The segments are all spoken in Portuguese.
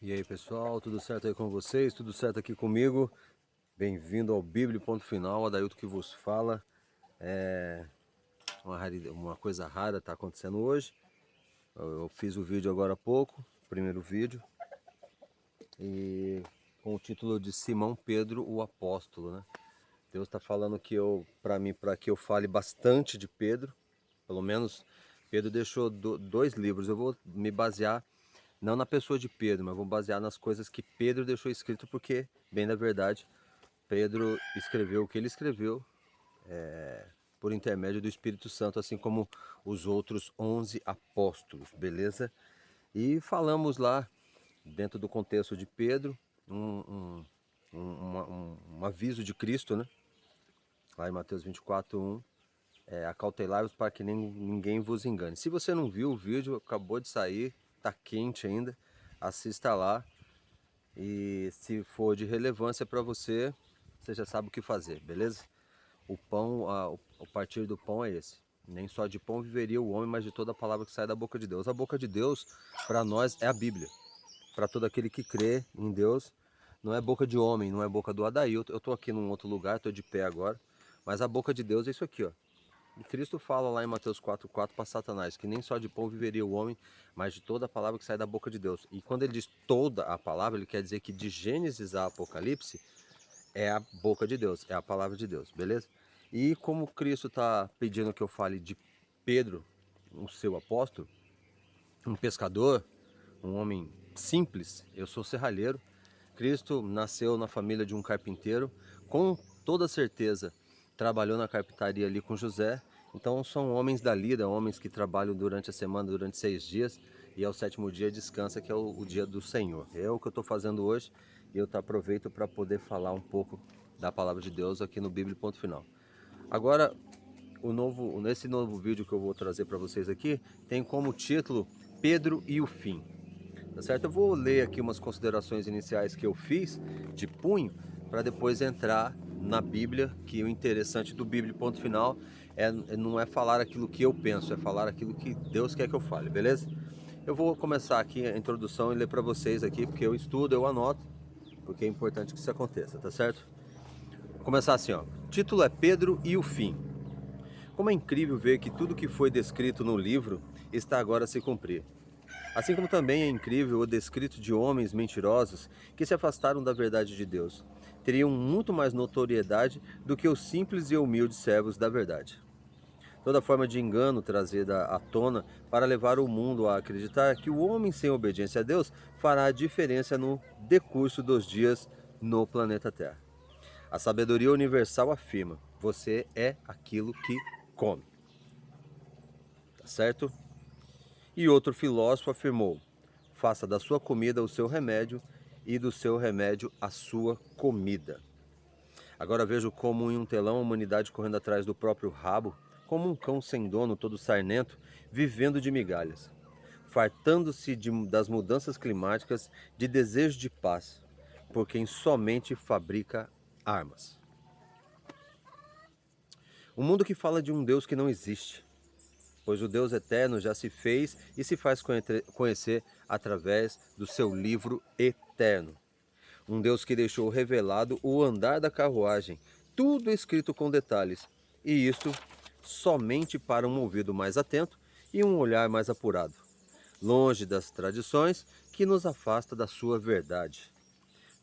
E aí pessoal, tudo certo aí com vocês? Tudo certo aqui comigo? Bem-vindo ao Bíblia Ponto Final, Adailto que vos fala. Uma coisa rara está acontecendo hoje. Eu fiz o vídeo agora há pouco, o primeiro vídeo, e com o título de Simão Pedro, o Apóstolo, né? Deus está falando que para que eu fale bastante de Pedro, pelo menos Pedro deixou dois livros. Eu vou me basear não na pessoa de Pedro, mas vou basear nas coisas que Pedro deixou escrito, porque, bem da verdade, Pedro escreveu o que ele escreveu por intermédio do Espírito Santo, assim como os outros 11 apóstolos, beleza? E falamos lá, dentro do contexto de Pedro, um aviso de Cristo, né? Lá em Mateus 24:1, acautelai-vos para que ninguém vos engane. Se você não viu o vídeo, acabou de sair, tá quente ainda, assista lá. E se for de relevância para você, você já sabe o que fazer, beleza? O pão, o partir do pão é esse. Nem só de pão viveria o homem, mas de toda a palavra que sai da boca de Deus. A boca de Deus, para nós, é a Bíblia. Para todo aquele que crê em Deus, não é boca de homem, não é boca do Adailto. Eu estou aqui num outro lugar, estou de pé agora, mas a boca de Deus é isso aqui, ó. E Cristo fala lá em Mateus 4:4 para Satanás, que nem só de pão viveria o homem, mas de toda a palavra que sai da boca de Deus. E quando ele diz toda a palavra, ele quer dizer que de Gênesis a Apocalipse, é a boca de Deus, é a palavra de Deus, beleza? E como Cristo está pedindo que eu fale de Pedro, o seu apóstolo, um pescador, um homem simples, eu sou serralheiro. Cristo nasceu na família de um carpinteiro, com toda certeza trabalhou na carpintaria ali com José. Então são homens da lida, homens que trabalham durante a semana, durante 6 dias, e ao sétimo dia descansa, que é o dia do Senhor. É o que eu estou fazendo hoje, e eu aproveito para poder falar um pouco da palavra de Deus aqui no Bíblia Ponto Final. Agora, nesse novo vídeo que eu vou trazer para vocês aqui, tem como título Pedro e o Fim. Tá certo? Eu vou ler aqui umas considerações iniciais que eu fiz de punho, para depois entrar na Bíblia, que o interessante do Bíblia Ponto Final não é falar aquilo que eu penso, é falar aquilo que Deus quer que eu fale, beleza? Eu vou começar aqui a introdução e ler para vocês aqui, porque eu estudo, eu anoto, porque é importante que isso aconteça, tá certo? Vou começar assim, ó. O título é Pedro e o Fim. Como é incrível ver que tudo que foi descrito no livro está agora a se cumprir. Assim como também é incrível o descrito de homens mentirosos que se afastaram da verdade de Deus. Teriam muito mais notoriedade do que os simples e humildes servos da verdade. Toda forma de engano trazida à tona para levar o mundo a acreditar que o homem sem obediência a Deus fará a diferença no decurso dos dias no planeta Terra. A sabedoria universal afirma: você é aquilo que come. Tá certo? E outro filósofo afirmou: faça da sua comida o seu remédio e do seu remédio a sua comida. Agora vejo como em um telão a humanidade correndo atrás do próprio rabo, como um cão sem dono, todo sarnento, vivendo de migalhas, fartando-se das mudanças climáticas, de desejo de paz, por quem somente fabrica armas. Um mundo que fala de um Deus que não existe, pois o Deus eterno já se fez e se faz conhecer através do seu livro eterno. Um Deus que deixou revelado o andar da carruagem, tudo escrito com detalhes, e isto somente para um ouvido mais atento e um olhar mais apurado, longe das tradições que nos afasta da sua verdade.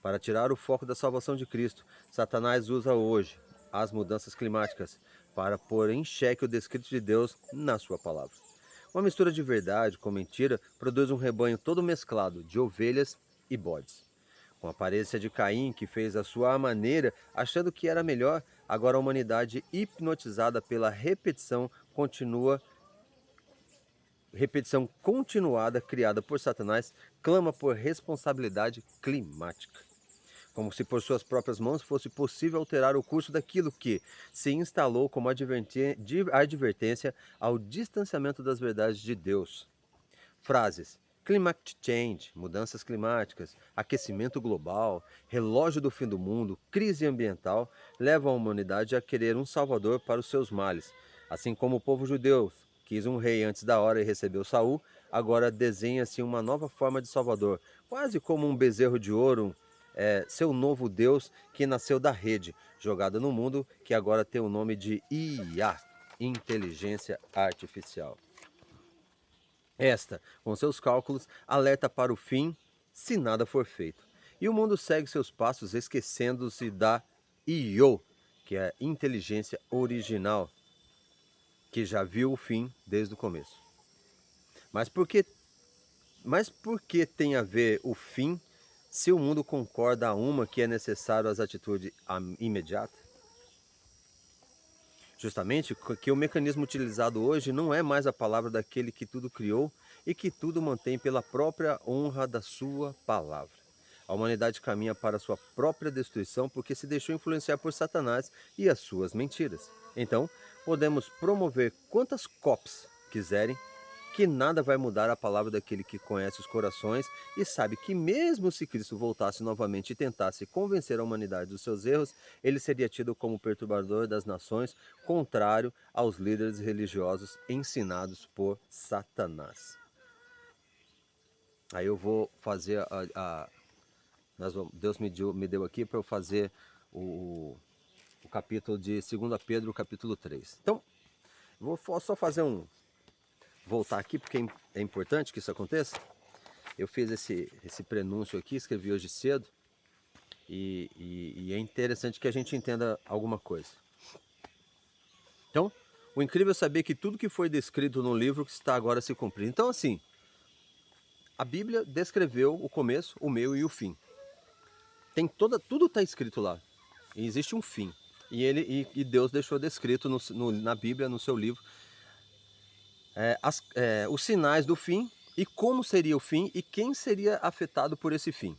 Para tirar o foco da salvação de Cristo, Satanás usa hoje as mudanças climáticas para pôr em xeque o descrito de Deus na sua palavra. Uma mistura de verdade com mentira produz um rebanho todo mesclado de ovelhas e bodes. Com a aparência de Caim, que fez a sua maneira, achando que era melhor, agora a humanidade, hipnotizada pela repetição continuada criada por Satanás, clama por responsabilidade climática. Como se por suas próprias mãos fosse possível alterar o curso daquilo que se instalou como advertência ao distanciamento das verdades de Deus. Frases: climate change, mudanças climáticas, aquecimento global, relógio do fim do mundo, crise ambiental, levam a humanidade a querer um salvador para os seus males. Assim como o povo judeu quis um rei antes da hora e recebeu Saul, agora desenha-se uma nova forma de salvador, quase como um bezerro de ouro, seu novo Deus que nasceu da rede, jogada no mundo, que agora tem o nome de IA, Inteligência Artificial. Esta, com seus cálculos, alerta para o fim se nada for feito. E o mundo segue seus passos esquecendo-se da IO, que é a inteligência original, que já viu o fim desde o começo. Mas por que tem a ver o fim se o mundo concorda a uma que é necessário as atitudes imediatas? Justamente que o mecanismo utilizado hoje não é mais a palavra daquele que tudo criou e que tudo mantém pela própria honra da sua palavra. A humanidade caminha para sua própria destruição porque se deixou influenciar por Satanás e as suas mentiras. Então, podemos promover quantas COPs quiserem, que nada vai mudar a palavra daquele que conhece os corações e sabe que mesmo se Cristo voltasse novamente e tentasse convencer a humanidade dos seus erros, ele seria tido como perturbador das nações, contrário aos líderes religiosos ensinados por Satanás. Aí eu vou fazer Deus me deu aqui para eu fazer o capítulo de 2 Pedro, capítulo 3. Então, vou só fazer voltar aqui, porque é importante que isso aconteça. Eu fiz esse prenúncio aqui, escrevi hoje cedo, e é interessante que a gente entenda alguma coisa. Então, o incrível é saber que tudo que foi descrito no livro está agora se cumprindo. Então, assim, a Bíblia descreveu o começo, o meio e o fim. Tudo está escrito lá. E existe um fim. E Deus deixou descrito na Bíblia, no seu livro, os sinais do fim e como seria o fim e quem seria afetado por esse fim.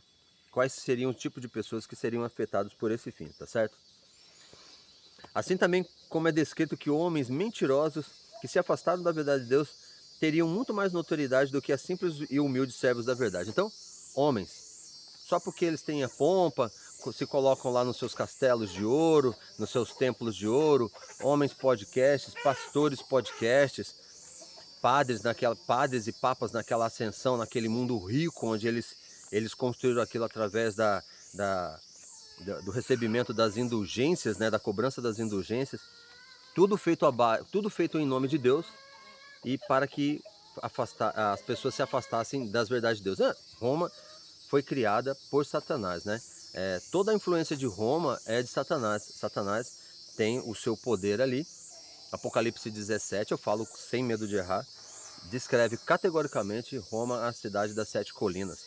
Quais seriam o tipo de pessoas que seriam afetados por esse fim, tá certo? Assim também como é descrito que homens mentirosos que se afastaram da verdade de Deus teriam muito mais notoriedade do que as simples e humildes servos da verdade. Então, homens, só porque eles têm a pompa, se colocam lá nos seus castelos de ouro, nos seus templos de ouro, homens podcasts, pastores podcasts, padres e papas naquela ascensão, naquele mundo rico onde eles construíram aquilo através do recebimento das indulgências, né, da cobrança das indulgências, tudo feito em nome de Deus e para que as pessoas se afastassem das verdades de Deus. Roma foi criada por Satanás, né? Toda a influência de Roma é de Satanás. Satanás tem o seu poder ali. Apocalipse 17, eu falo sem medo de errar, descreve categoricamente Roma a cidade das 7 colinas,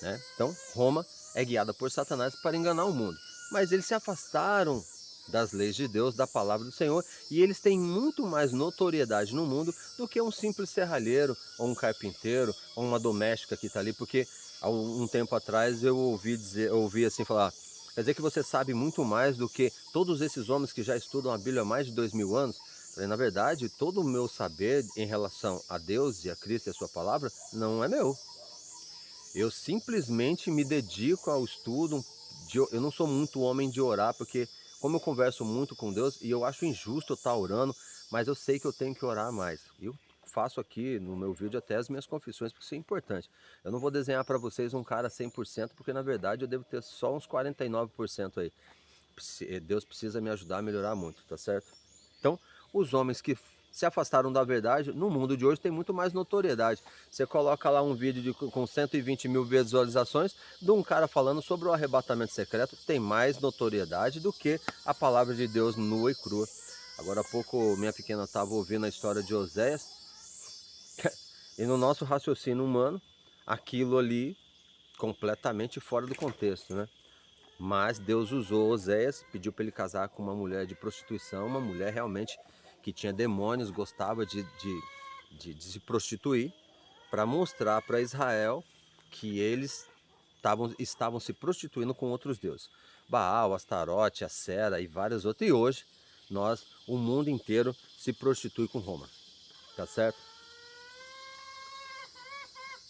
né? Então, Roma é guiada por Satanás para enganar o mundo. Mas eles se afastaram das leis de Deus, da palavra do Senhor, e eles têm muito mais notoriedade no mundo do que um simples serralheiro, ou um carpinteiro, ou uma doméstica que está ali, porque há um tempo atrás eu ouvi assim falar, quer dizer que você sabe muito mais do que todos esses homens que já estudam a Bíblia há mais de 2000 anos? Na verdade, todo o meu saber em relação a Deus e a Cristo e a sua palavra não é meu. Eu simplesmente me dedico ao estudo. Eu não sou muito homem de orar, porque como eu converso muito com Deus, e eu acho injusto eu estar orando, mas eu sei que eu tenho que orar mais. Eu faço aqui no meu vídeo até as minhas confissões, porque isso é importante. Eu não vou desenhar para vocês um cara 100%, porque na verdade eu devo ter só uns 49% aí. Deus precisa me ajudar a melhorar muito, tá certo? Então, os homens que se afastaram da verdade, no mundo de hoje tem muito mais notoriedade. Você coloca lá um vídeo com 120 mil visualizações de um cara falando sobre o arrebatamento secreto, tem mais notoriedade do que a palavra de Deus nua e crua. Agora há pouco minha pequena estava ouvindo a história de Oséias, e no nosso raciocínio humano, aquilo ali completamente fora do contexto, né? Mas Deus usou Oséias, pediu para ele casar com uma mulher de prostituição, uma mulher realmente que tinha demônios, gostava de se prostituir, para mostrar para Israel que eles estavam se prostituindo com outros deuses. Baal, Astarote, Acera e vários outros. E hoje, o mundo inteiro se prostitui com Roma. Tá certo?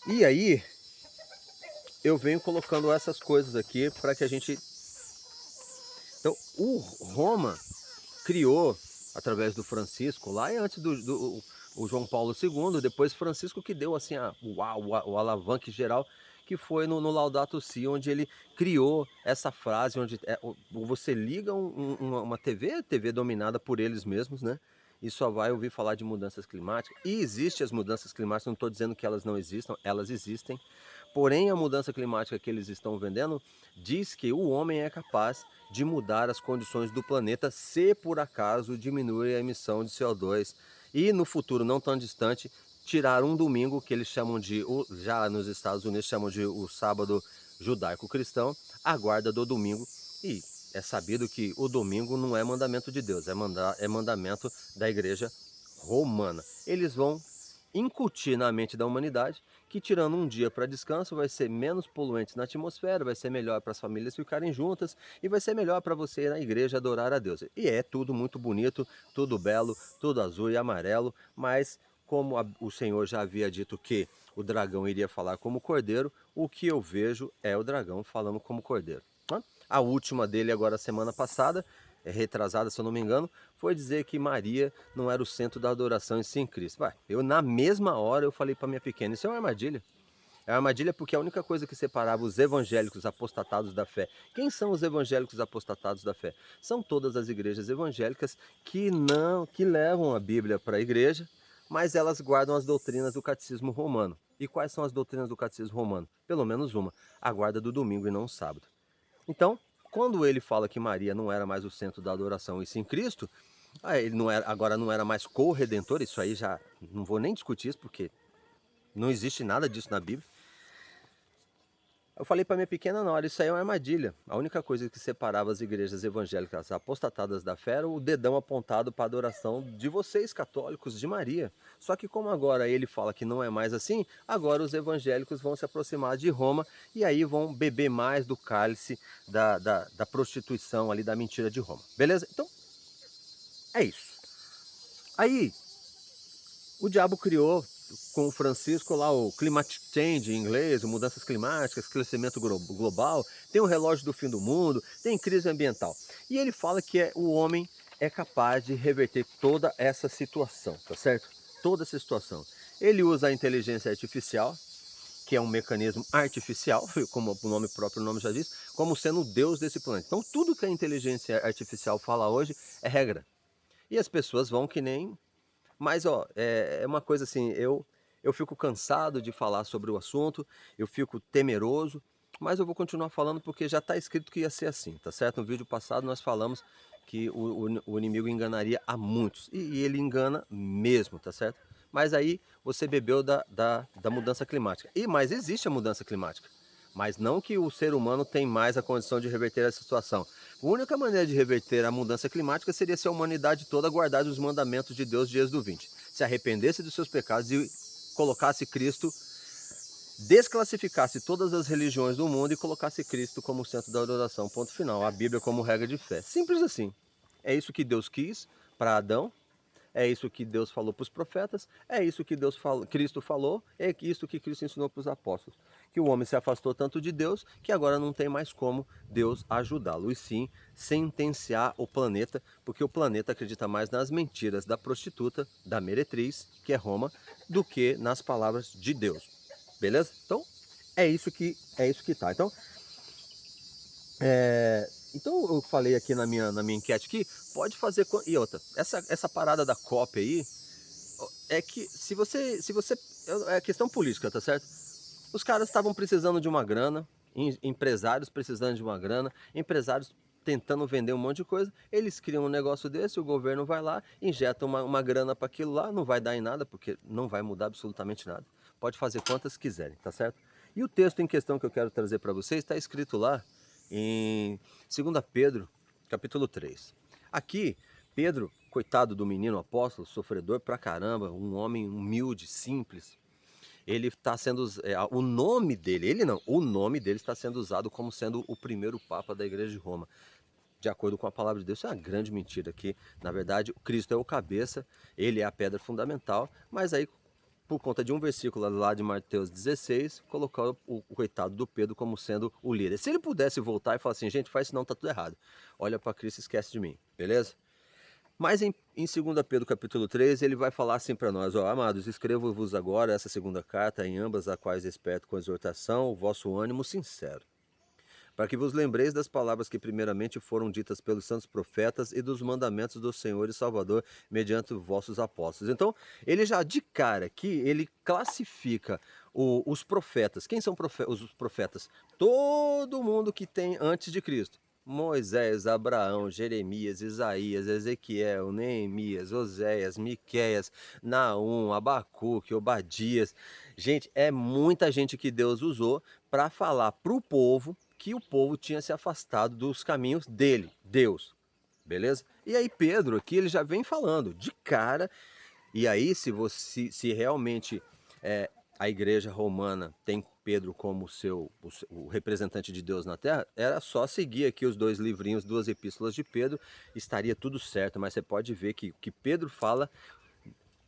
E aí, eu venho colocando essas coisas aqui para que a gente... Então, o Roma criou, através do Francisco, lá e antes o João Paulo II, depois Francisco que deu assim o alavanque geral, que foi no Laudato Si, onde ele criou essa frase, onde você liga uma TV dominada por eles mesmos, né? E só vai ouvir falar de mudanças climáticas. E existem as mudanças climáticas, não estou dizendo que elas não existam, elas existem. Porém, a mudança climática que eles estão vendendo diz que o homem é capaz de mudar as condições do planeta se por acaso diminuir a emissão de CO2 e no futuro não tão distante tirar um domingo que eles chamam de, já nos Estados Unidos chamam de o sábado judaico-cristão, a guarda do domingo. E é sabido que o domingo não é mandamento de Deus, é mandamento da igreja romana. Eles vão incutir na mente da humanidade que tirando um dia para descanso vai ser menos poluente na atmosfera, vai ser melhor para as famílias ficarem juntas e vai ser melhor para você ir na igreja adorar a Deus. E é tudo muito bonito, tudo belo, tudo azul e amarelo, mas como o Senhor já havia dito que o dragão iria falar como cordeiro, o que eu vejo é o dragão falando como cordeiro. A última dele agora semana passada, retrasada se eu não me engano, foi dizer que Maria não era o centro da adoração em si em Cristo. Eu na mesma hora eu falei para minha pequena, isso é uma armadilha. É uma armadilha porque a única coisa que separava os evangélicos apostatados da fé. Quem são os evangélicos apostatados da fé? São todas as igrejas evangélicas que levam a Bíblia para a igreja, mas elas guardam as doutrinas do catecismo romano. E quais são as doutrinas do catecismo romano? Pelo menos uma, a guarda do domingo e não o sábado. Então, quando ele fala que Maria não era mais o centro da adoração e sim Cristo, ele agora não era mais co-redentor, isso aí já não vou nem discutir isso, porque não existe nada disso na Bíblia. Eu falei para minha pequena na hora, isso aí é uma armadilha. A única coisa que separava as igrejas evangélicas apostatadas da fé era o dedão apontado para a adoração de vocês, católicos, de Maria. Só que como agora ele fala que não é mais assim, agora os evangélicos vão se aproximar de Roma e aí vão beber mais do cálice da prostituição ali, da mentira de Roma. Beleza? Então, é isso. Aí, o diabo criou com o Francisco lá o climate change em inglês, mudanças climáticas, crescimento global, tem o relógio do fim do mundo, tem crise ambiental. E ele fala que o homem é capaz de reverter toda essa situação, tá certo? Toda essa situação. Ele usa a inteligência artificial, que é um mecanismo artificial, como o nome próprio o nome já diz, como sendo o deus desse planeta. Então tudo que a inteligência artificial fala hoje é regra. E as pessoas vão que nem... Mas, ó, é uma coisa assim, eu fico cansado de falar sobre o assunto, eu fico temeroso, mas eu vou continuar falando porque já está escrito que ia ser assim, tá certo? No vídeo passado nós falamos que o inimigo enganaria a muitos, e ele engana mesmo, tá certo? Mas aí você bebeu da mudança climática. Mas existe a mudança climática. Mas não que o ser humano tem mais a condição de reverter essa situação. A única maneira de reverter a mudança climática seria se a humanidade toda guardasse os mandamentos de Deus de Êxodo 20. Se arrependesse dos seus pecados e colocasse Cristo, desclassificasse todas as religiões do mundo e colocasse Cristo como centro da adoração. Ponto final. A Bíblia como regra de fé. Simples assim. É isso que Deus quis para Adão. É isso que Deus falou para os profetas, é isso que Cristo falou, é isso que Cristo ensinou para os apóstolos. Que o homem se afastou tanto de Deus que agora não tem mais como Deus ajudá-lo. E sim, sentenciar o planeta, porque o planeta acredita mais nas mentiras da prostituta, da meretriz, que é Roma, do que nas palavras de Deus. Beleza? Então, é isso que tá. Então eu falei aqui na minha enquete aqui, pode fazer... E outra, essa parada da COP aí, é que se você... É questão política, tá certo? Os caras estavam precisando de uma grana, empresários precisando de uma grana, empresários tentando vender um monte de coisa, eles criam um negócio desse, o governo vai lá, injeta uma grana para aquilo lá, não vai dar em nada, porque não vai mudar absolutamente nada. Pode fazer quantas quiserem, tá certo? E o texto em questão que eu quero trazer para vocês está escrito lá em 2 Pedro, capítulo 3. Aqui, Pedro, coitado do menino apóstolo, sofredor pra caramba, um homem humilde, simples, ele está sendo, o nome dele, o nome dele está sendo usado como sendo o primeiro papa da igreja de Roma. De acordo com a palavra de Deus, isso é uma grande mentira, que na verdade o Cristo é o cabeça, ele é a pedra fundamental, mas aí por conta de um versículo lá de Mateus 16, colocou o coitado do Pedro como sendo o líder. Se ele pudesse voltar e falar assim, gente, faz isso não, tá tudo errado. Olha para Cristo e esquece de mim, beleza? Mas em 2 Pedro capítulo 3, ele vai falar assim para nós, ó, amados, escrevo-vos agora essa segunda carta, em ambas a quais desperto com exortação o vosso ânimo sincero, para que vos lembreis das palavras que primeiramente foram ditas pelos santos profetas e dos mandamentos do Senhor e Salvador mediante os vossos apóstolos. Então, ele já de cara aqui, ele classifica os profetas. Quem são os profetas? Todo mundo que tem antes de Cristo. Moisés, Abraão, Jeremias, Isaías, Ezequiel, Neemias, Oséias, Miqueias, Naum, Abacuque, Obadias. Gente, é muita gente que Deus usou para falar para o povo que o povo tinha se afastado dos caminhos dele, Deus. Beleza? E aí Pedro aqui ele já vem falando de cara. E aí se realmente a igreja romana tem Pedro como o representante de Deus na terra, era só seguir aqui os 2 livrinhos, 2 epístolas de Pedro, estaria tudo certo. Mas você pode ver que o que Pedro fala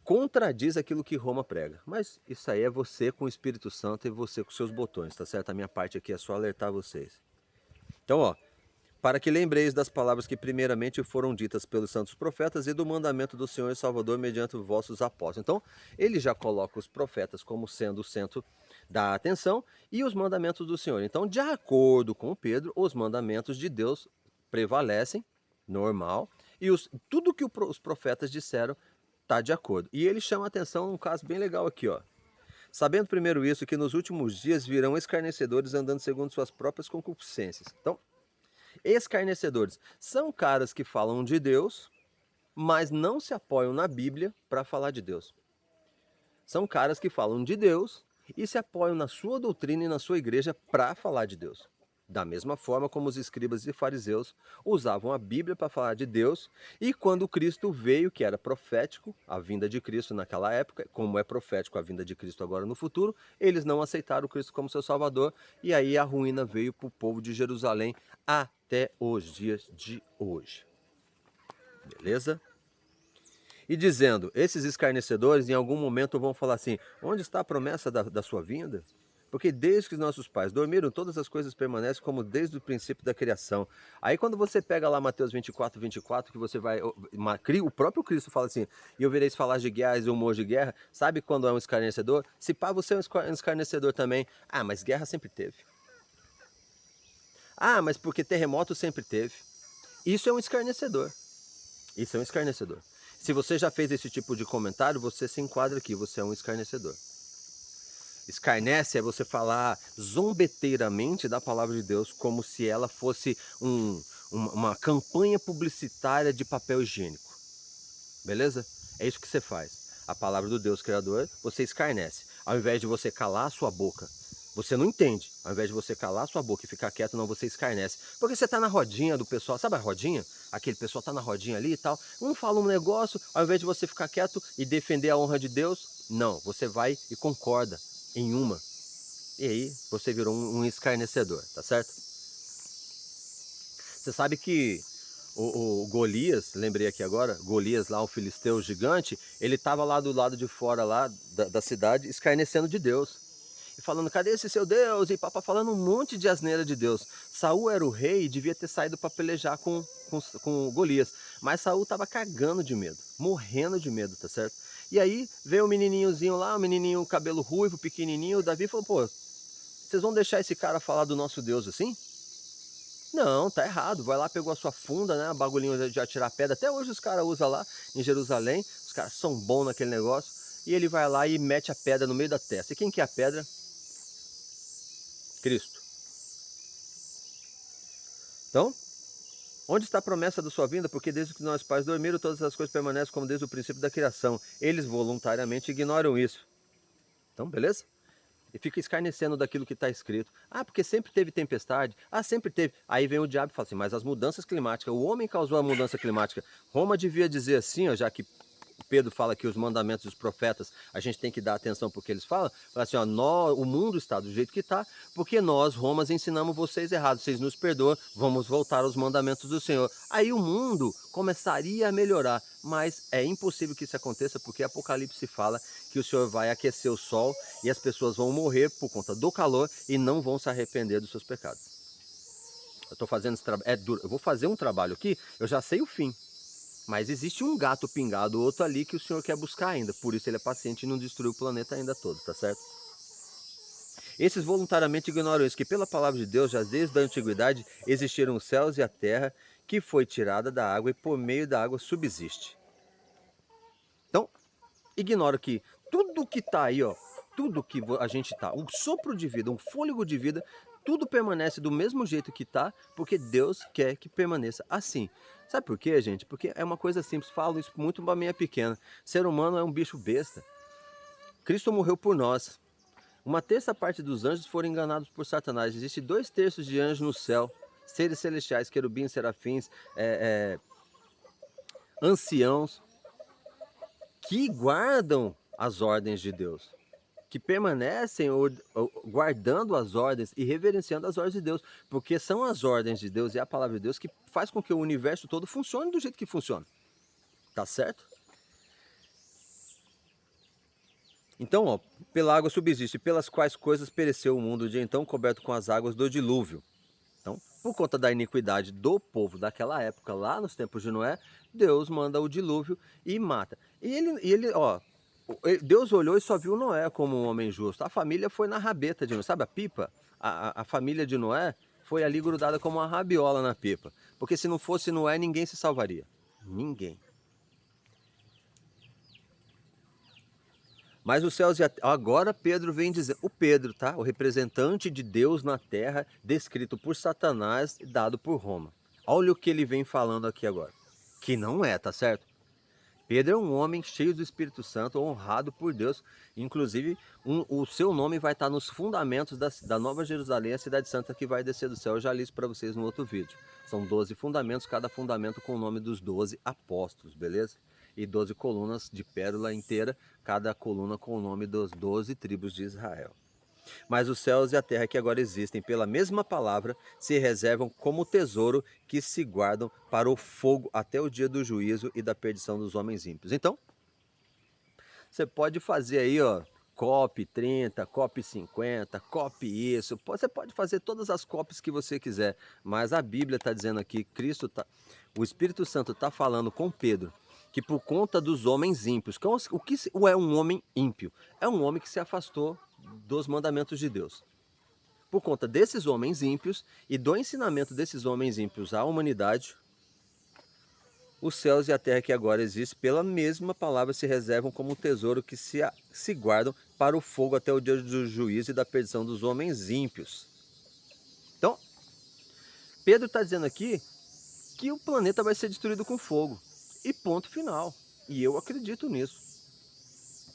contradiz aquilo que Roma prega. Mas isso aí é você com o Espírito Santo e você com seus botões, tá certo? A minha parte aqui é só alertar vocês. Então, ó, para que lembreis das palavras que primeiramente foram ditas pelos santos profetas e do mandamento do Senhor e Salvador mediante os vossos apóstolos. Então, ele já coloca os profetas como sendo o centro da atenção e os mandamentos do Senhor. Então, de acordo com Pedro, os mandamentos de Deus prevalecem, normal, e tudo que os profetas disseram está de acordo. E ele chama a atenção num caso bem legal aqui, ó. Sabendo primeiro isso, que nos últimos dias virão escarnecedores andando segundo suas próprias concupiscências. Então, escarnecedores são caras que falam de Deus, mas não se apoiam na Bíblia para falar de Deus. São caras que falam de Deus e se apoiam na sua doutrina e na sua igreja para falar de Deus. Da mesma forma como os escribas e fariseus usavam a Bíblia para falar de Deus, e quando Cristo veio, que era profético, a vinda de Cristo naquela época, como é profético a vinda de Cristo agora no futuro, eles não aceitaram Cristo como seu Salvador, e aí a ruína veio para o povo de Jerusalém até os dias de hoje. Beleza? E dizendo, esses escarnecedores em algum momento vão falar assim, onde está a promessa da sua vinda? Porque desde que os nossos pais dormiram, todas as coisas permanecem como desde o princípio da criação. Aí quando você pega lá Mateus 24, 24, que você vai... O próprio Cristo fala assim, e ouvireis falar de guerras e rumores de guerra, sabe quando é um escarnecedor? Se pá, você é um escarnecedor também. Ah, mas guerra sempre teve. Ah, mas porque terremoto sempre teve. Isso é um escarnecedor. Isso é um escarnecedor. Se você já fez esse tipo de comentário, você se enquadra aqui, você é um escarnecedor. Escarnece é você falar zombeteiramente da palavra de Deus como se ela fosse uma campanha publicitária de papel higiênico. Beleza? É isso que você faz. A palavra do Deus Criador, você escarnece. Ao invés de você calar a sua boca, você não entende. Ao invés de você calar a sua boca e ficar quieto, não, você escarnece. Porque você está na rodinha do pessoal, sabe a rodinha? Aquele pessoal está na rodinha ali e tal. Um fala um negócio, ao invés de você ficar quieto e defender a honra de Deus, não, você vai e concorda em uma. E aí você virou um escarnecedor, tá certo? Você sabe que o Golias, lembrei aqui agora, Golias lá, o filisteu gigante, ele estava lá do lado de fora lá da cidade, escarnecendo de Deus. E falando, cadê esse seu Deus? E papá falando um monte de asneira de Deus. Saul era o rei e devia ter saído para pelejar com Golias. Mas Saul estava cagando de medo, morrendo de medo, tá certo? E aí veio o menininhozinho lá, o menininho cabelo ruivo, pequenininho, o Davi falou, pô, vocês vão deixar esse cara falar do nosso Deus assim? Não, tá errado. Vai lá, pegou a sua funda, né? O bagulhinho de atirar pedra. Até hoje os caras usam lá em Jerusalém. Os caras são bons naquele negócio. E ele vai lá e mete a pedra no meio da testa. E quem que é a pedra? Cristo. Então, onde está a promessa da sua vinda? Porque desde que nós pais dormiram, todas as coisas permanecem como desde o princípio da criação. Eles voluntariamente ignoram isso. Então, beleza? E fica escarnecendo daquilo que está escrito. Ah, porque sempre teve tempestade. Ah, sempre teve. Aí vem o diabo e fala assim, mas as mudanças climáticas, o homem causou a mudança climática. Roma devia dizer assim, ó, já que Pedro fala que os mandamentos dos profetas, a gente tem que dar atenção porque eles falam. Fala assim, ó, o mundo está do jeito que está, porque nós, Romas, ensinamos vocês errados. Vocês nos perdoam, vamos voltar aos mandamentos do Senhor. Aí o mundo começaria a melhorar, mas é impossível que isso aconteça, porque Apocalipse fala que o Senhor vai aquecer o sol e as pessoas vão morrer por conta do calor e não vão se arrepender dos seus pecados. Eu estou fazendo esse trabalho, é duro. Eu vou fazer um trabalho aqui, eu já sei o fim. Mas existe um gato pingado, outro ali que o Senhor quer buscar ainda. Por isso ele é paciente e não destruiu o planeta ainda todo, tá certo? Esses voluntariamente ignoram isso, que pela palavra de Deus, já desde a antiguidade, existiram os céus e a terra, que foi tirada da água e por meio da água subsiste. Então, ignora que tudo que está aí, ó, tudo que a gente está, um sopro de vida, um fôlego de vida, tudo permanece do mesmo jeito que está, porque Deus quer que permaneça assim. Sabe por quê, gente? Porque é uma coisa simples, falo isso muito para minha pequena. Ser humano é um bicho besta. Cristo morreu por nós. Uma terça parte dos anjos foram enganados por Satanás. Existem 2/3 de anjos no céu, seres celestiais, querubins, serafins, anciãos, que guardam as ordens de Deus, que permanecem guardando as ordens e reverenciando as ordens de Deus, porque são as ordens de Deus e a palavra de Deus que faz com que o universo todo funcione do jeito que funciona. Tá certo? Então, ó, pela água subsiste, pelas quais coisas pereceu o mundo de então coberto com as águas do dilúvio. Então, por conta da iniquidade do povo daquela época, lá nos tempos de Noé, Deus manda o dilúvio e mata. Deus olhou e só viu Noé como um homem justo. A família foi na rabeta de Noé, sabe a pipa? A família de Noé foi ali grudada como uma rabiola na pipa. Porque se não fosse Noé, ninguém se salvaria. Ninguém. Mas os céus e a terra... Agora Pedro vem dizer... O Pedro, tá? O representante de Deus na terra, descrito por Satanás e dado por Roma. Olha o que ele vem falando aqui agora. Que não é, tá certo? Pedro é um homem cheio do Espírito Santo, honrado por Deus. Inclusive, o seu nome vai estar nos fundamentos da Nova Jerusalém, a cidade santa que vai descer do céu. Eu já li isso para vocês no outro vídeo. São 12 fundamentos, cada fundamento com o nome dos 12 apóstolos, beleza? E 12 colunas de pérola inteira, cada coluna com o nome das 12 tribos de Israel. Mas os céus e a terra que agora existem pela mesma palavra se reservam como tesouro que se guardam para o fogo até o dia do juízo e da perdição dos homens ímpios. Então, você pode fazer aí, ó, COP 30, COP 50, COP isso, você pode fazer todas as COPs que você quiser, mas a Bíblia está dizendo aqui, o Espírito Santo está falando com Pedro, que por conta dos homens ímpios, o que é um homem ímpio? É um homem que se afastou dos mandamentos de Deus. Por conta desses homens ímpios e do ensinamento desses homens ímpios à humanidade, os céus e a terra que agora existem, pela mesma palavra, se reservam como um tesouro que se guardam para o fogo até o dia do juízo e da perdição dos homens ímpios. Então, Pedro está dizendo aqui que o planeta vai ser destruído com fogo. E ponto final. E eu acredito nisso.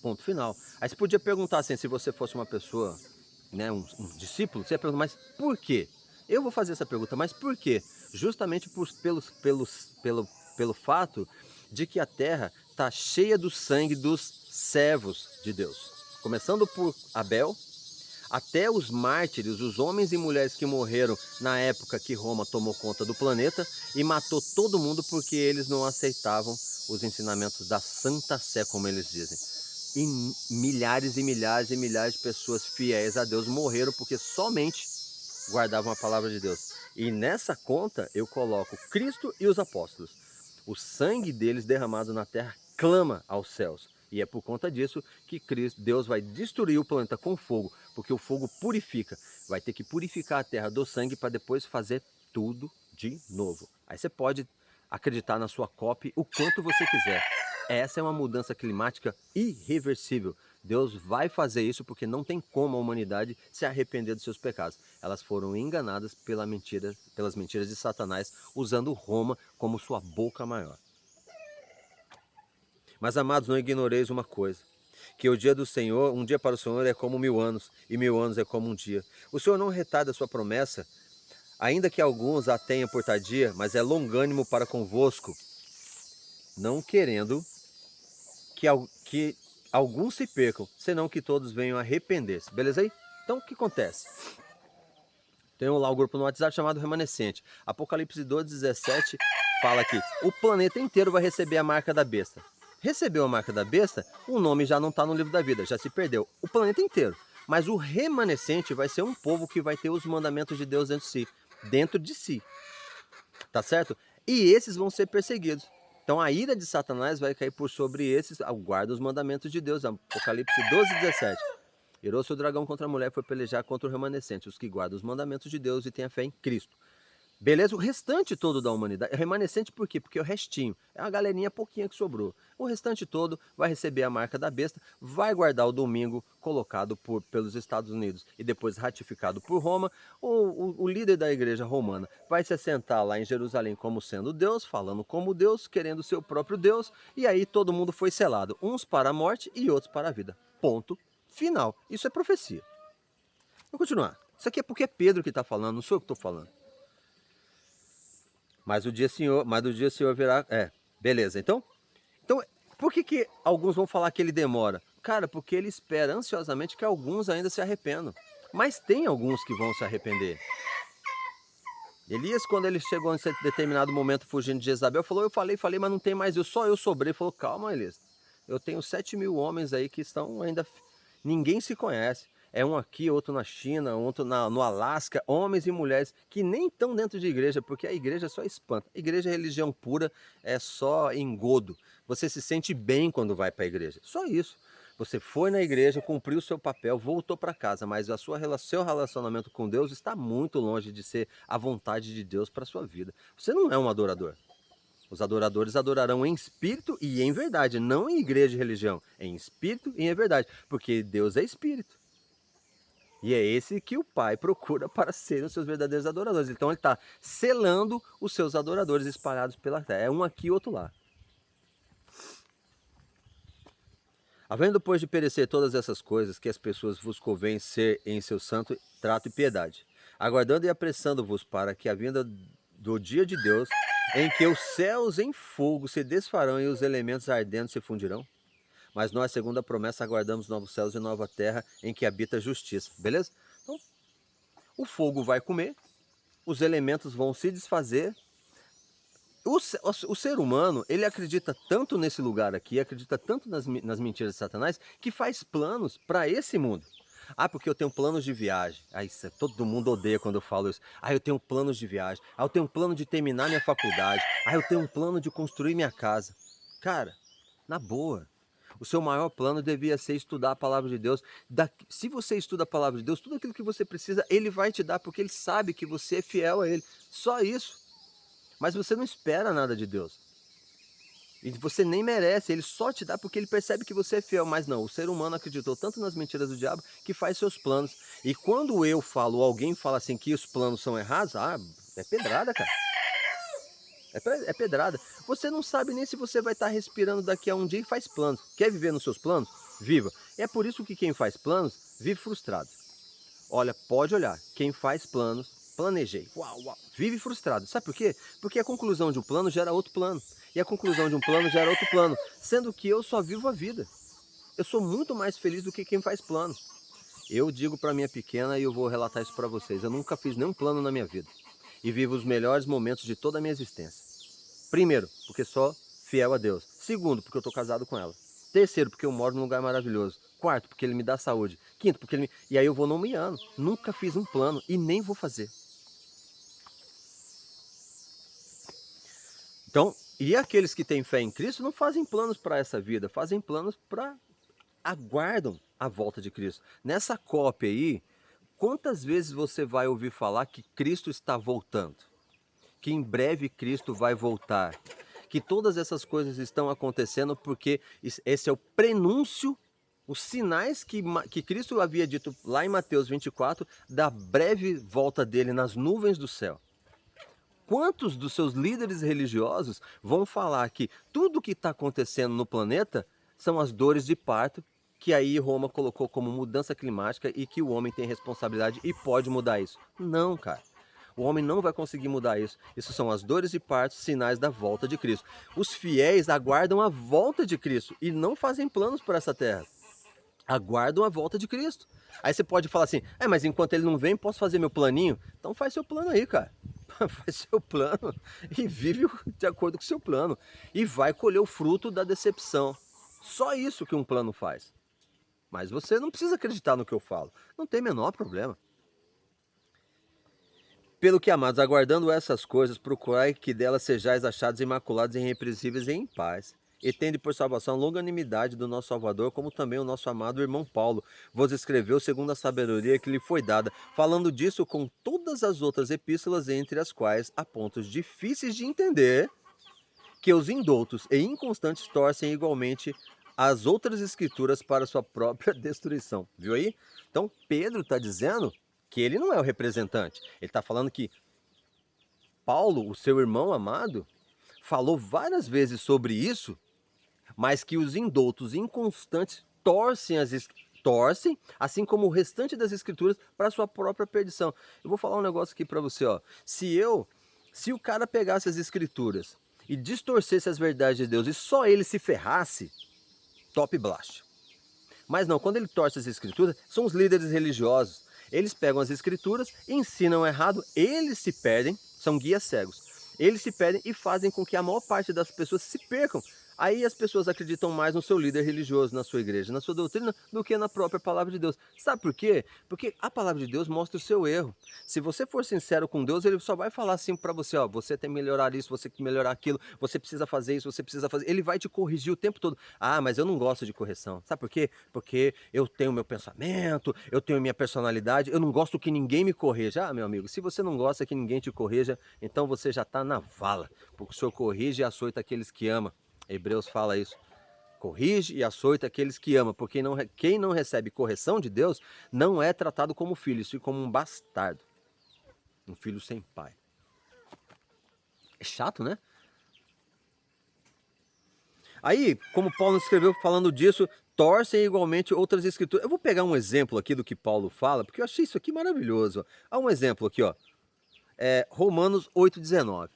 Ponto final. Aí você podia perguntar assim, se você fosse uma pessoa, né, um discípulo, você ia perguntar, mas por quê? Eu vou fazer essa pergunta, mas por quê? Justamente pelo fato de que a terra está cheia do sangue dos servos de Deus. Começando por Abel, até os mártires, os homens e mulheres que morreram na época que Roma tomou conta do planeta e matou todo mundo porque eles não aceitavam os ensinamentos da Santa Sé, como eles dizem. E milhares e milhares e milhares de pessoas fiéis a Deus morreram porque somente guardavam a palavra de Deus. E nessa conta eu coloco Cristo e os apóstolos. O sangue deles derramado na terra clama aos céus. E é por conta disso que Deus vai destruir o planeta com fogo, porque o fogo purifica. Vai ter que purificar a terra do sangue para depois fazer tudo de novo. Aí você pode acreditar na sua COP o quanto você quiser. Essa é uma mudança climática irreversível. Deus vai fazer isso porque não tem como a humanidade se arrepender dos seus pecados. Elas foram enganadas pelas mentiras de Satanás, usando Roma como sua boca maior. Mas, amados, não ignoreis uma coisa, que o dia do Senhor, um dia para o Senhor é como 1000 anos, e 1000 anos é como um dia. O Senhor não retarda a sua promessa, ainda que alguns a tenham por tardia, mas é longânimo para convosco, não querendo que alguns se percam, senão que todos venham a arrepender-se. Beleza aí? Então, o que acontece? Tem lá um grupo no WhatsApp chamado Remanescente. Apocalipse 2:17 fala que o planeta inteiro vai receber a marca da besta. Recebeu a marca da besta, o nome já não está no livro da vida, já se perdeu. O planeta inteiro. Mas o remanescente vai ser um povo que vai ter os mandamentos de Deus dentro de si. Tá certo? E esses vão ser perseguidos. Então a ira de Satanás vai cair por sobre esses, guarda os mandamentos de Deus. Apocalipse 12:17. Irou-se o dragão contra a mulher, foi pelejar contra o remanescente, os que guardam os mandamentos de Deus e têm a fé em Cristo. Beleza? O restante todo da humanidade, remanescente por quê? Porque o restinho, é uma galerinha pouquinha que sobrou. O restante todo vai receber a marca da besta, vai guardar o domingo colocado pelos Estados Unidos e depois ratificado por Roma. O líder da igreja romana vai se assentar lá em Jerusalém como sendo Deus, falando como Deus, querendo ser o próprio Deus, e aí todo mundo foi selado, uns para a morte e outros para a vida. Ponto final. Isso é profecia. Vou continuar. Isso aqui é porque é Pedro que está falando, não sou eu que estou falando. Mas o dia Senhor virá. Beleza. Então, por que alguns vão falar que ele demora? Cara, porque ele espera ansiosamente que alguns ainda se arrependam. Mas tem alguns que vão se arrepender. Elias, quando ele chegou em determinado momento fugindo de Jezabel, falou: eu falei, mas não tem mais eu, só eu sobrei. Ele falou: calma, Elias, eu tenho 7.000 homens aí que estão ainda. Ninguém se conhece. É um aqui, outro na China, outro no Alasca, homens e mulheres que nem estão dentro de igreja, porque a igreja só espanta. A igreja é religião pura, é só engodo. Você se sente bem quando vai para a igreja. Só isso. Você foi na igreja, cumpriu o seu papel, voltou para casa, mas seu relacionamento com Deus está muito longe de ser a vontade de Deus para a sua vida. Você não é um adorador. Os adoradores adorarão em espírito e em verdade, não em igreja e religião, em espírito e em verdade, porque Deus é espírito. E é esse que o Pai procura para serem os seus verdadeiros adoradores. Então ele está selando os seus adoradores espalhados pela terra. É um aqui e outro lá. Havendo depois de perecer todas essas coisas, que as pessoas vos convém ser em seu santo trato e piedade, aguardando e apressando-vos para que a vinda do dia de Deus, em que os céus em fogo se desfarão e os elementos ardendo se fundirão. Mas nós, segundo a promessa, aguardamos novos céus e nova terra em que habita a justiça. Beleza? Então, o fogo vai comer, os elementos vão se desfazer. O ser humano, ele acredita tanto nesse lugar aqui, acredita tanto nas mentiras de Satanás, que faz planos para esse mundo. Ah, porque eu tenho planos de viagem. Todo mundo odeia quando eu falo isso. Ah, eu tenho planos de viagem. Ah, eu tenho um plano de terminar minha faculdade. Ah, eu tenho um plano de construir minha casa. Cara, na boa. O seu maior plano devia ser estudar a palavra de Deus. Se você estuda a palavra de Deus, tudo aquilo que você precisa, Ele vai te dar, porque Ele sabe que você é fiel a Ele. Só isso. Mas você não espera nada de Deus. E você nem merece, Ele só te dá porque Ele percebe que você é fiel. Mas não, o ser humano acreditou tanto nas mentiras do diabo que faz seus planos. E quando eu falo, alguém fala assim que os planos são errados, é pedrada, cara. É pedrada. Você não sabe nem se você vai estar respirando daqui a um dia e faz planos. Quer viver nos seus planos? Viva. É por isso que quem faz planos vive frustrado. Olha, pode olhar. Quem faz planos, planejei. Uau. Vive frustrado. Sabe por quê? Porque a conclusão de um plano gera outro plano. E a conclusão de um plano gera outro plano. Sendo que eu só vivo a vida. Eu sou muito mais feliz do que quem faz plano. Eu digo para minha pequena e eu vou relatar isso para vocês. Eu nunca fiz nenhum plano na minha vida. E vivo os melhores momentos de toda a minha existência. Primeiro, porque sou fiel a Deus. Segundo, porque eu estou casado com ela. Terceiro, porque eu moro num lugar maravilhoso. Quarto, porque Ele me dá saúde. Quinto, porque Ele me... E aí eu vou nomeando. Nunca fiz um plano e nem vou fazer. Então, e aqueles que têm fé em Cristo não fazem planos para essa vida, fazem planos para... aguardam a volta de Cristo. Nessa cópia aí, quantas vezes você vai ouvir falar que Cristo está voltando? Que em breve Cristo vai voltar, que todas essas coisas estão acontecendo porque esse é o prenúncio, os sinais que Cristo havia dito lá em Mateus 24, da breve volta dele nas nuvens do céu. Quantos dos seus líderes religiosos vão falar que tudo que está acontecendo no planeta são as dores de parto, que aí Roma colocou como mudança climática e que o homem tem responsabilidade e pode mudar isso? Não, cara. O homem não vai conseguir mudar isso. Isso são as dores de parto, sinais da volta de Cristo. Os fiéis aguardam a volta de Cristo e não fazem planos para essa terra. Aguardam a volta de Cristo. Aí você pode falar assim, mas enquanto ele não vem, posso fazer meu planinho? Então faz seu plano aí, cara. Faz seu plano e vive de acordo com o seu plano. E vai colher o fruto da decepção. Só isso que um plano faz. Mas você não precisa acreditar no que eu falo. Não tem menor problema. Pelo que, amados, aguardando essas coisas, procurai que delas sejais achados imaculados e irrepreensíveis e em paz. E tende por salvação a longanimidade do nosso Salvador, como também o nosso amado irmão Paulo vos escreveu segundo a sabedoria que lhe foi dada, falando disso com todas as outras epístolas, entre as quais há pontos difíceis de entender, que os indoutos e inconstantes torcem igualmente as outras escrituras para sua própria destruição. Viu aí? Então Pedro está dizendo que ele não é o representante. Ele está falando que Paulo, o seu irmão amado, falou várias vezes sobre isso, mas que os indoutos inconstantes torcem, assim como o restante das escrituras, para sua própria perdição. Eu vou falar um negócio aqui para você, ó. Se o cara pegasse as escrituras e distorcesse as verdades de Deus e só ele se ferrasse, top blast. Mas não, quando ele torce as escrituras, são os líderes religiosos. Eles pegam as escrituras, ensinam errado, eles se perdem, são guias cegos. Eles se perdem e fazem com que a maior parte das pessoas se percam. Aí as pessoas acreditam mais no seu líder religioso, na sua igreja, na sua doutrina, do que na própria palavra de Deus. Sabe por quê? Porque a palavra de Deus mostra o seu erro. Se você for sincero com Deus, ele só vai falar assim para você, ó, você tem que melhorar isso, você tem que melhorar aquilo, você precisa fazer isso, você precisa fazer. Ele vai te corrigir o tempo todo. Ah, mas eu não gosto de correção. Sabe por quê? Porque eu tenho meu pensamento, eu tenho minha personalidade, eu não gosto que ninguém me corrija. Ah, meu amigo, se você não gosta que ninguém te corrija, então você já está na vala, porque o Senhor corrige e açoita aqueles que ama. Hebreus fala isso. Corrige e açoita aqueles que ama, porque quem não recebe correção de Deus não é tratado como filho, sim como um bastardo. Um filho sem pai. É chato, né? Aí, como Paulo escreveu falando disso, torcem igualmente outras escrituras. Eu vou pegar um exemplo aqui do que Paulo fala, porque eu achei isso aqui maravilhoso. Há um exemplo aqui, ó. Romanos 8,19.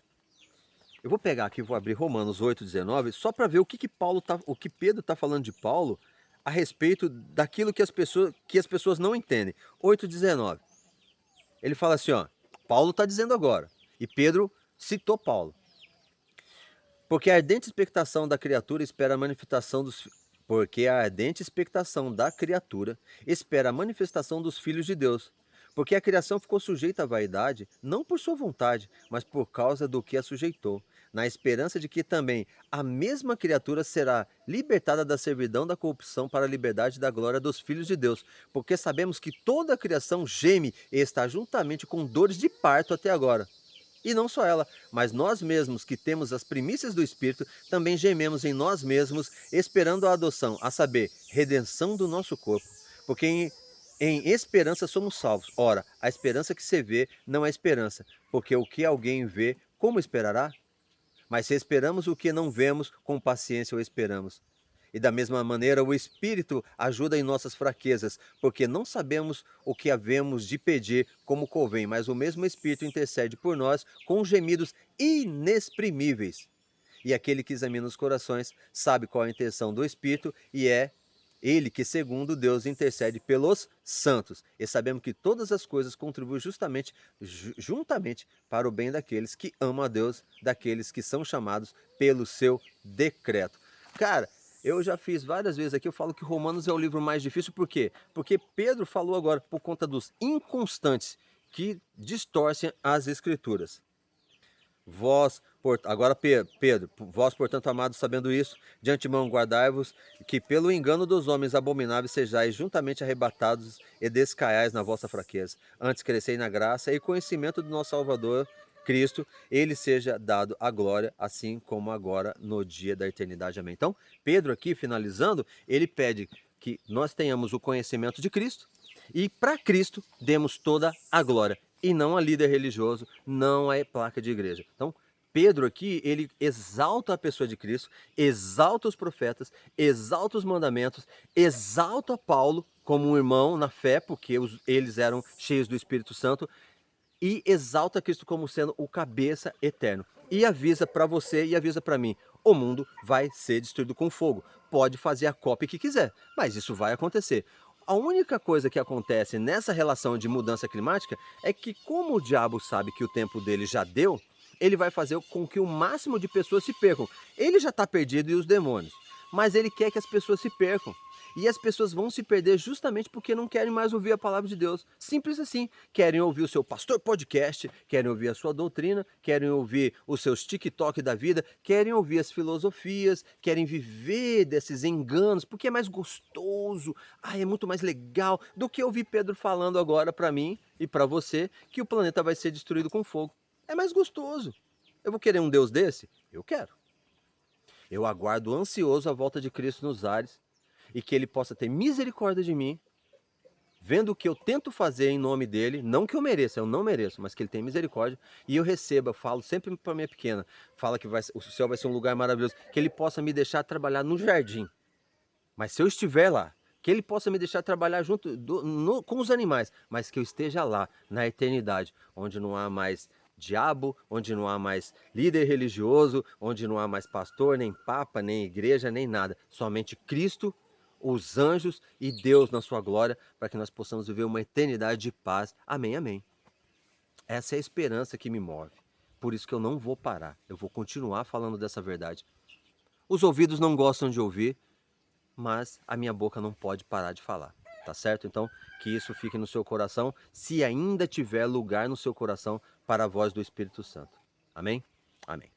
Eu vou pegar aqui, vou abrir Romanos 8,19, só para ver o que Pedro está falando de Paulo a respeito daquilo que as pessoas não entendem. 8,19. Ele fala assim, ó, Paulo está dizendo agora, e Pedro citou Paulo. Porque a ardente expectação da criatura espera a manifestação dos filhos de Deus. Porque a criação ficou sujeita à vaidade, não por sua vontade, mas por causa do que a sujeitou, na esperança de que também a mesma criatura será libertada da servidão da corrupção para a liberdade da glória dos filhos de Deus. Porque sabemos que toda a criação geme e está juntamente com dores de parto até agora. E não só ela, mas nós mesmos que temos as primícias do Espírito, também gememos em nós mesmos, esperando a adoção, a saber, redenção do nosso corpo. Porque em esperança somos salvos. Ora, a esperança que se vê não é esperança, porque o que alguém vê, como esperará? Mas se esperamos o que não vemos, com paciência o esperamos. E da mesma maneira, o Espírito ajuda em nossas fraquezas, porque não sabemos o que havemos de pedir como convém, mas o mesmo Espírito intercede por nós com gemidos inexprimíveis. E aquele que examina os corações sabe qual a intenção do Espírito, e é ele que, segundo Deus, intercede pelos santos. E sabemos que todas as coisas contribuem juntamente para o bem daqueles que amam a Deus, daqueles que são chamados pelo seu decreto. Cara, eu já fiz várias vezes aqui, eu falo que Romanos é o livro mais difícil, por quê? Porque Pedro falou agora por conta dos inconstantes que distorcem as escrituras. Pedro, vós, portanto, amados, sabendo isso, de antemão guardai-vos, que pelo engano dos homens abomináveis sejais juntamente arrebatados e descaiais na vossa fraqueza. Antes crescei na graça e conhecimento do nosso Salvador, Cristo, ele seja dado a glória, assim como agora no dia da eternidade. Amém. Então, Pedro aqui, finalizando, ele pede que nós tenhamos o conhecimento de Cristo e para Cristo demos toda a glória. E não a líder religioso, não a placa de igreja. Então, Pedro aqui, ele exalta a pessoa de Cristo, exalta os profetas, exalta os mandamentos, exalta Paulo como um irmão na fé, porque eles eram cheios do Espírito Santo, e exalta Cristo como sendo o cabeça eterno. E avisa para você e avisa para mim, o mundo vai ser destruído com fogo. Pode fazer a cópia que quiser, mas isso vai acontecer. A única coisa que acontece nessa relação de mudança climática é que, como o diabo sabe que o tempo dele já deu, ele vai fazer com que o máximo de pessoas se percam. Ele já está perdido e os demônios, mas ele quer que as pessoas se percam. E as pessoas vão se perder justamente porque não querem mais ouvir a palavra de Deus. Simples assim. Querem ouvir o seu pastor podcast, querem ouvir a sua doutrina, querem ouvir os seus TikTok da vida, querem ouvir as filosofias, querem viver desses enganos, porque é mais gostoso, é muito mais legal do que ouvir Pedro falando agora para mim e para você que o planeta vai ser destruído com fogo. É mais gostoso. Eu vou querer um Deus desse? Eu quero. Eu aguardo ansioso a volta de Cristo nos ares e que ele possa ter misericórdia de mim, vendo o que eu tento fazer em nome dele, não que eu mereça, eu não mereço, mas que ele tenha misericórdia e eu receba, falo sempre para minha pequena, fala que o céu vai ser um lugar maravilhoso, que ele possa me deixar trabalhar no jardim. Mas se eu estiver lá, que ele possa me deixar trabalhar junto com os animais, mas que eu esteja lá na eternidade, onde não há mais diabo, onde não há mais líder religioso, onde não há mais pastor, nem papa, nem igreja, nem nada. Somente Cristo, os anjos e Deus na sua glória, para que nós possamos viver uma eternidade de paz. Amém, amém. Essa é a esperança que me move. Por isso que eu não vou parar. Eu vou continuar falando dessa verdade. Os ouvidos não gostam de ouvir, mas a minha boca não pode parar de falar, tá certo? Então, que isso fique no seu coração, se ainda tiver lugar no seu coração para a voz do Espírito Santo. Amém? Amém.